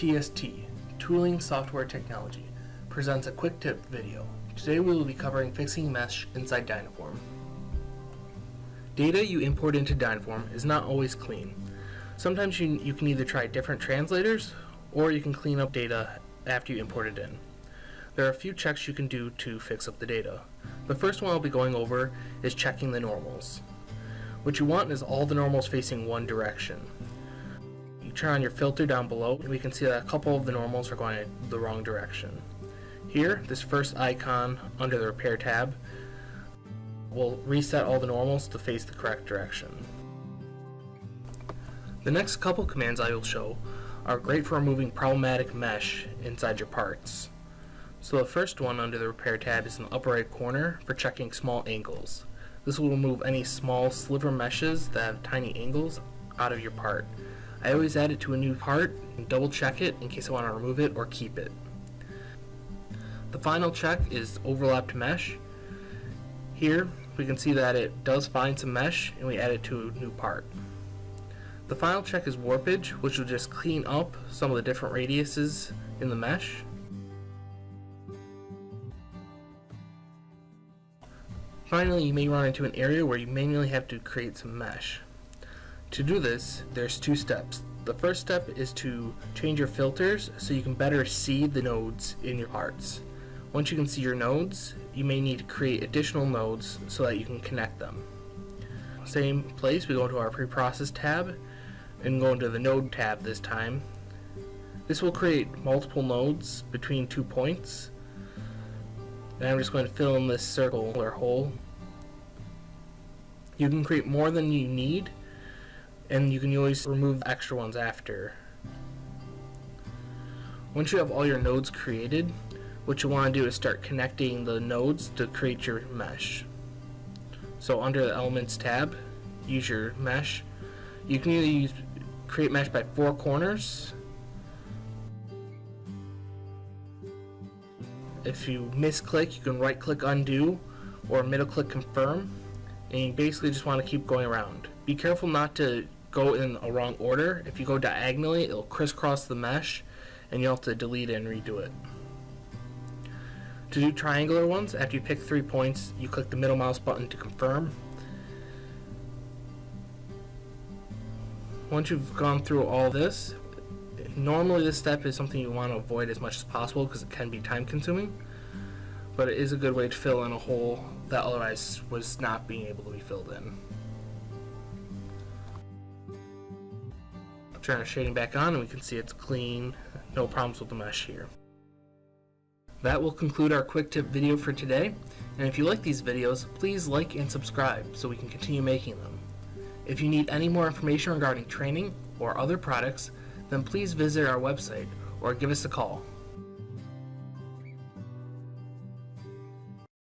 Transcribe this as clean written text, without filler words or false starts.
TST, Tooling Software Technology, presents a quick tip video. Today we will be covering fixing mesh inside Dynaform. Data you import into Dynaform is not always clean. Sometimes you can either try different translators, or you can clean up data after you import it in. There are a few checks you can do to fix up the data. The first one I'll be going over is checking the normals. What you want is all the normals facing one direction. You turn on your filter down below, and we can see that a couple of the normals are going in the wrong direction. Here, this first icon under the Repair tab will reset all the normals to face the correct direction. The next couple commands I will show are great for removing problematic mesh inside your parts. So the first one under the Repair tab is in the upper right corner for checking small angles. This will remove any small sliver meshes that have tiny angles out of your part. I always add it to a new part and double check it in case I want to remove it or keep it. The final check is overlapped mesh. Here we can see that it does find some mesh and we add it to a new part. The final check is warpage, which will just clean up some of the different radiuses in the mesh. Finally, you may run into an area where you manually have to create some mesh. To do this, there's two steps. The first step is to change your filters so you can better see the nodes in your parts. Once you can see your nodes, you may need to create additional nodes so that you can connect them. Same place, we go into our preprocess tab and go into the node tab this time. This will create multiple nodes between 2 points. And I'm just going to fill in this circle or hole. You can create more than you need, and you can always remove the extra ones after. Once you have all your nodes created, what you want to do is start connecting the nodes to create your mesh. So under the Elements tab, use your mesh. You can either create mesh by 4 corners. If you misclick, you can right click undo or middle click confirm, and you basically just want to keep going around. Be careful not to go in a wrong order. If you go diagonally, it'll crisscross the mesh and you'll have to delete it and redo it. To do triangular ones, after you pick 3 points, you click the middle mouse button to confirm. Once you've gone through all this, normally this step is something you want to avoid as much as possible because it can be time consuming, but it is a good way to fill in a hole that otherwise was not being able to be filled in. Turn our shading back on and we can see it's clean, no problems with the mesh here. That will conclude our quick tip video for today, and if you like these videos, please like and subscribe so we can continue making them. If you need any more information regarding training or other products, then please visit our website or give us a call.